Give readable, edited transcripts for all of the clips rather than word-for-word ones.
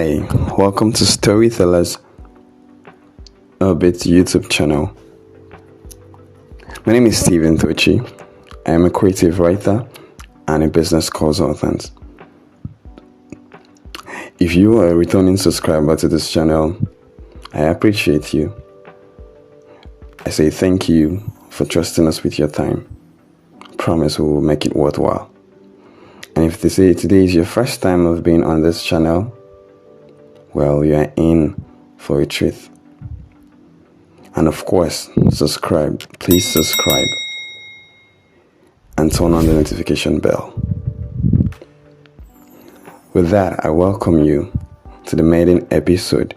Hi, welcome to Storytellers, a bit YouTube channel. My name is Toochi. I am a creative writer and a business consultant. If you are a returning subscriber to this channel, I appreciate you. I say thank you for trusting us with your time. Promise we will make it worthwhile. And if they say today is your first time of being on this channel, well, you are in for a treat. And of course, subscribe. Please subscribe and turn on the notification bell. With that, I welcome you to the maiden episode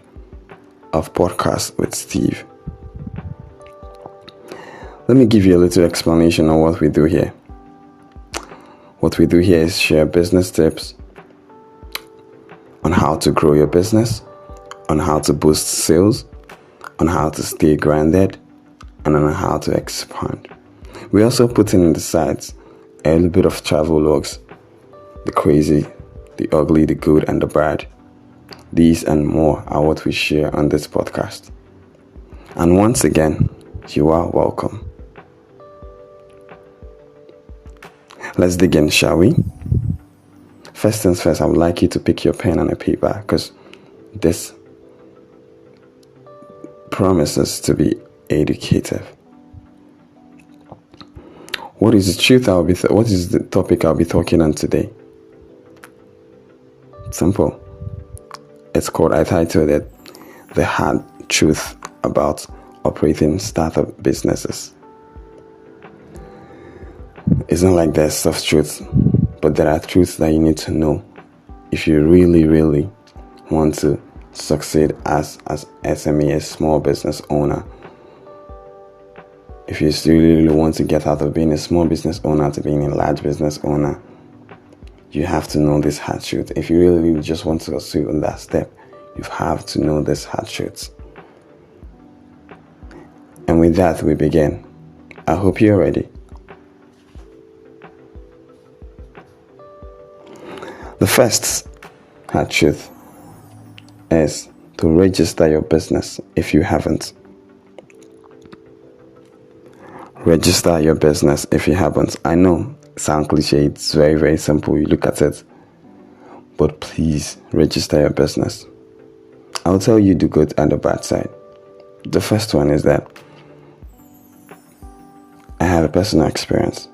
of Podcast with Steve. Let me give you a little explanation on what we do here. What we do here is share business tips on how to grow your business, on how to boost sales, on how to stay grounded, and on how to expand. We also put in the sides a little bit of travel logs, the crazy, the ugly, the good, and the bad. These and more are what we share on this podcast. And once again, you are welcome. Let's dig in, shall we? First things first, I would like you to pick your pen and a paper because this promises to be educative. What is the truth what is the topic I'll be talking on today? Simple. I titled it The Hard Truth About Operating Startup Businesses. It's not like there's soft truths, but there are truths that you need to know if you really want to succeed as SME, a small business owner. If you really want to get out of being a small business owner to being a large business owner, you have to know this hard truth. If you really just want to succeed on that step, you have to know this hard truths. And with that, we begin. I hope you're ready. The first hard truth is to register your business if you haven't. Register your business if you haven't. I know, sound cliche, it's very simple. You look at it. But please register your business. I'll tell you the good and the bad side. The first one is that I had a personal experience.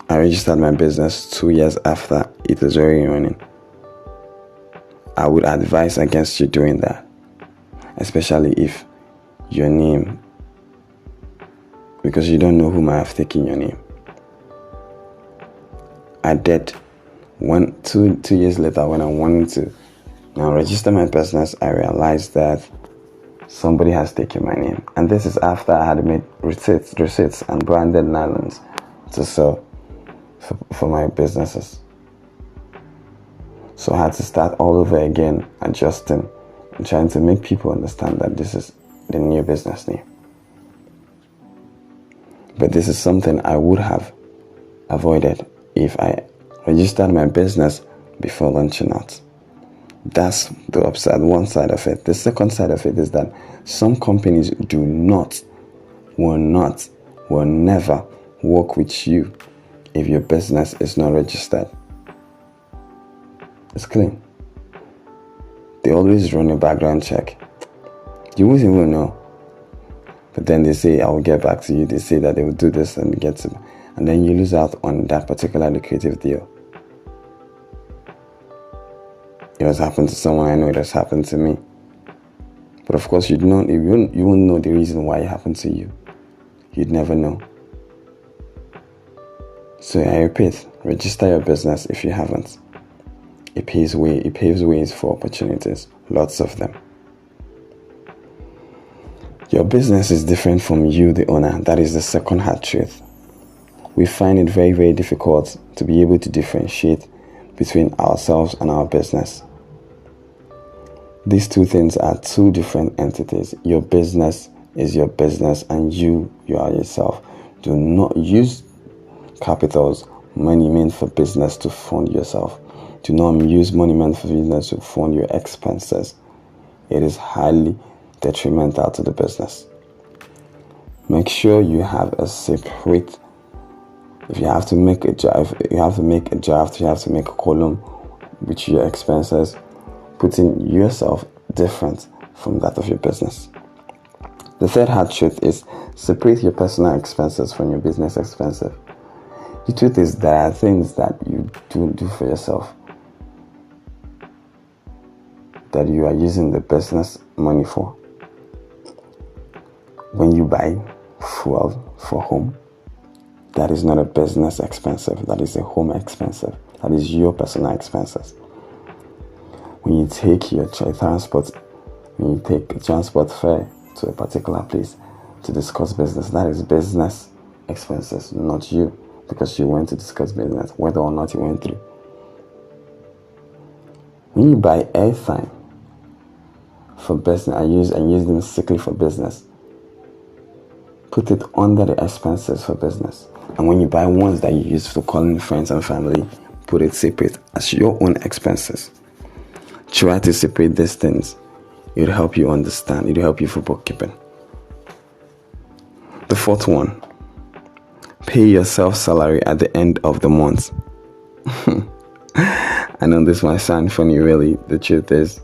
I registered my business 2 years after it was already running. I would advise against you doing that, especially if your name, because you don't know who might have taken your name. I did. 2 years later, when I wanted to now register my business, I realized that somebody has taken my name. And this is after I had made receipts and branded nylons to sell for my businesses. So I had to start all over again, adjusting and trying to make people understand that this is the new business name. But this is something I would have avoided if I registered my business before launching out. That's the upside, one side of it. The second side of it is that some companies will never work with you if your business is not registered. It's clean. They always run a background check. You won't even know. But then they say, I will get back to you. They say that they will do this and get to, and then you lose out on that particular lucrative deal. It has happened to someone I know. It has happened to me. But of course, you won't know the reason why it happened to you. You'd never know. So I repeat, register your business if you haven't. It paves ways for opportunities, lots of them. Your business is different from you, the owner. That is the second hard truth. We find it very difficult to be able to differentiate between ourselves and our business. These two things are two different entities. Your business is your business and you are yourself. Do not use capitals, money meant for business, to fund yourself. Do not use money meant for business to fund your expenses. It is highly detrimental to the business. Make sure you have a separate. If you have to make a draft, you have to make a column with your expenses, putting yourself different from that of your business. The third hard truth is separate your personal expenses from your business expenses. The truth is there are things that you do for yourself that you are using the business money for. When you buy fuel for home, that is not a business expensive, that is a home expensive. That is your personal expenses. When you take your transport fare to a particular place to discuss business, that is business expenses, not you, because you went to discuss business, whether or not you went through. When you buy airtime for business, I use them strictly for business. Put it under the expenses for business. And when you buy ones that you use for calling friends and family, put it separate as your own expenses. Try to separate these things. It will help you understand. It will help you for bookkeeping. The fourth one, pay yourself salary at the end of the month. I know this might sound funny, really. The truth is,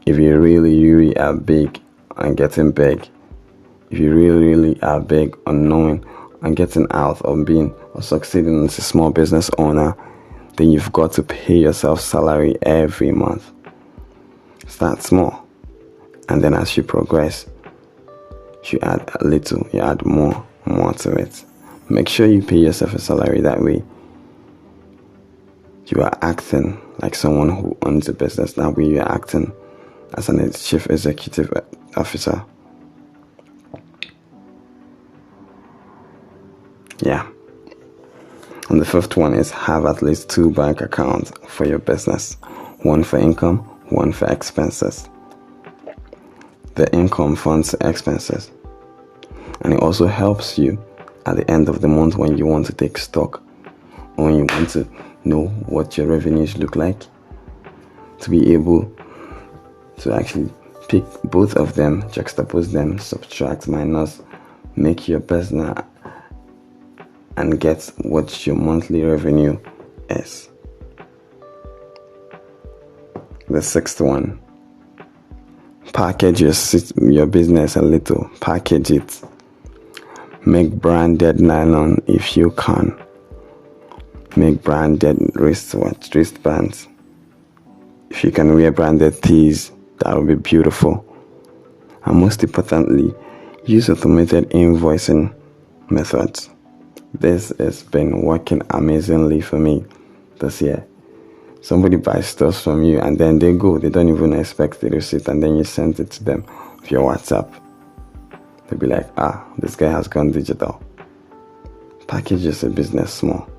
if you really are big on getting big, if you really are big on knowing and getting out of being or succeeding as a small business owner, then you've got to pay yourself salary every month. Start small, and then as you progress, you add a little, you add more to it. Make sure you pay yourself a salary. That way you are acting like someone who owns a business. That way you are acting as a chief executive officer. Yeah. And the fifth one is have at least 2 bank accounts for your business. One for income, one for expenses. The income funds expenses. And it also helps you at the end of the month when you want to take stock or when you want to know what your revenues look like, to be able to actually pick both of them, juxtapose them, subtract, minus, make your business and get what your monthly revenue is. The sixth one, package your business a little. Package it. Make branded nylon if you can. Make branded wristbands. If you can wear branded tees, that would be beautiful. And most importantly, use automated invoicing methods. This has been working amazingly for me this year. Somebody buys stuff from you and then they go. They don't even expect the receipt, and then you send it to them via WhatsApp. They'll be like, this guy has gone digital. Package your business small.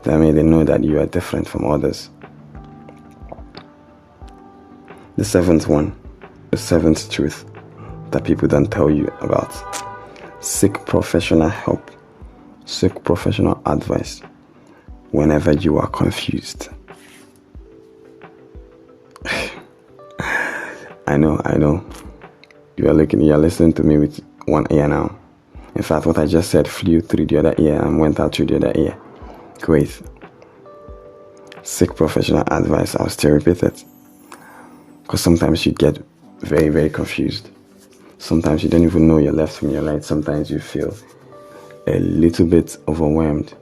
That way they know that you are different from others. The seventh truth that people don't tell you about. Seek professional help. Seek professional advice whenever you are confused. I know. You are listening to me with one ear now. In fact, what I just said flew through the other ear and went out through the other ear. Great. Seek professional advice. I'll still repeat it. Because sometimes you get very, very confused. Sometimes you don't even know your left from your right. Sometimes you feel a little bit overwhelmed.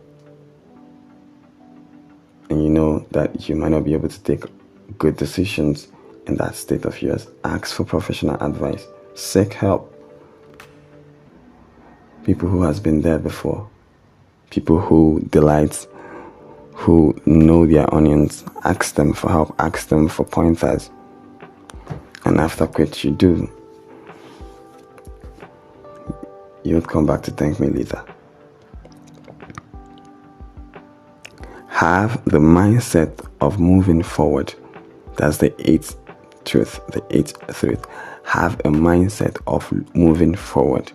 And you know that you might not be able to take good decisions in that state of yours. Ask for professional advice. Seek help. People who has been there before. People who delight, who know their onions. Ask them for help. Ask them for pointers. And after which you do, you'll come back to thank me later. Have the mindset of moving forward. That's the eighth truth. Have a mindset of moving forward.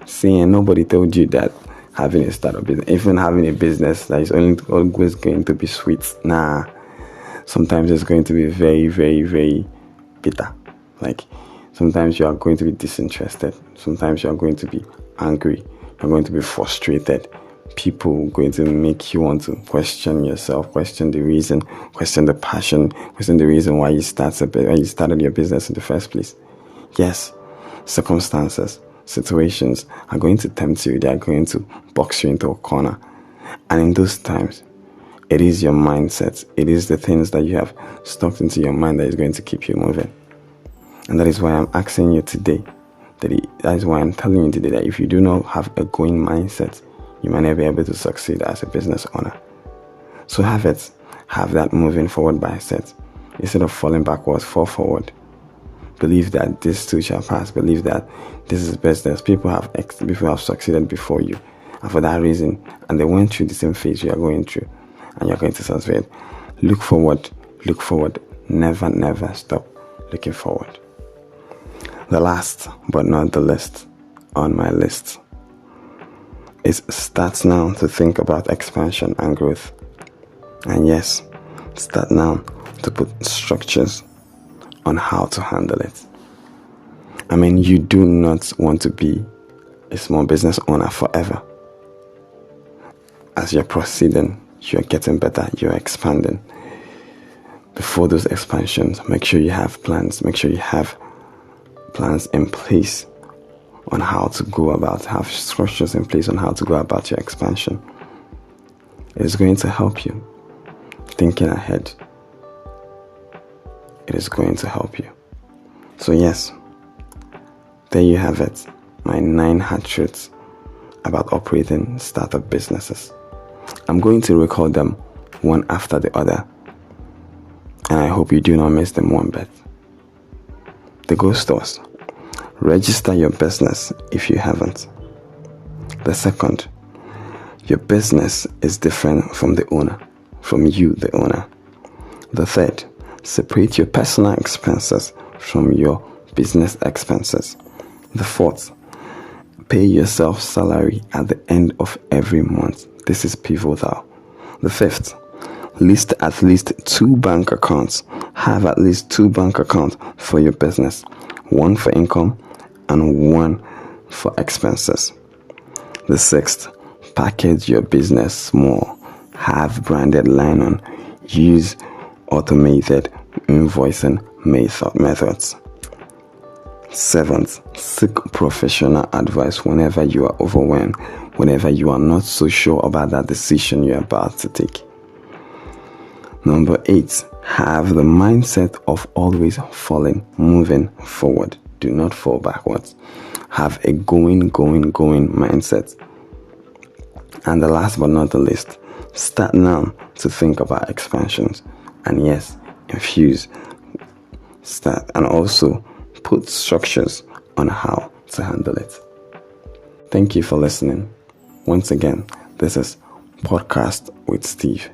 Seeing nobody told you that having a startup business, even having a business that is always going to be sweet. Nah, sometimes it's going to be very, very, very bitter. Like, sometimes you are going to be disinterested. Sometimes you are going to be angry. You're going to be frustrated. People are going to make you want to question yourself, question the reason, question the passion, question the reason why you started your business in the first place. Yes, circumstances, situations are going to tempt you. They are going to box you into a corner. And in those times, it is your mindset. It is the things that you have stuck into your mind that is going to keep you moving. And that is why I'm asking you today, that is why I'm telling you today that if you do not have a going mindset, you might never be able to succeed as a business owner. So have that moving forward mindset. Instead of falling backwards, fall forward. Believe that this too shall pass. Believe that this is business. People have succeeded before you. And for that reason, and they went through the same phase you are going through, and you're going to succeed. Look forward. Never stop looking forward. The last but not the least on my list is start now to think about expansion and growth. And yes, start now to put structures on how to handle it. I mean, you do not want to be a small business owner forever. As you're proceeding, you're getting better, you're expanding. Before those expansions, make sure you have plans. Make sure you have plans in place on how to go about, have structures in place on how to go about your expansion. It is going to help you thinking ahead. It is going to help you. So yes, there you have it. My 9 hard truths about operating startup businesses. I'm going to record them one after the other, and I hope you do not miss them one bit. The ghost-Oz. Register your business if you haven't. The second, your business is different from the owner, from you, the owner. The third, separate your personal expenses from your business expenses. The fourth, pay yourself salary at the end of every month. This is pivotal. The fifth, list at least 2 bank accounts. Have at least 2 bank accounts for your business. 1 for income and 1 for expenses. The sixth, package your business small. Have branded line on. Use automated invoicing methods. Seventh, seek professional advice whenever you are overwhelmed, whenever you are not so sure about that decision you're about to take. Number 8, have the mindset of always moving forward. Do not fall backwards. Have a going mindset. And the last but not the least, start now to think about expansions. And yes, start and also put structures on how to handle it. Thank you for listening. Once again, this is Podcast with Steve.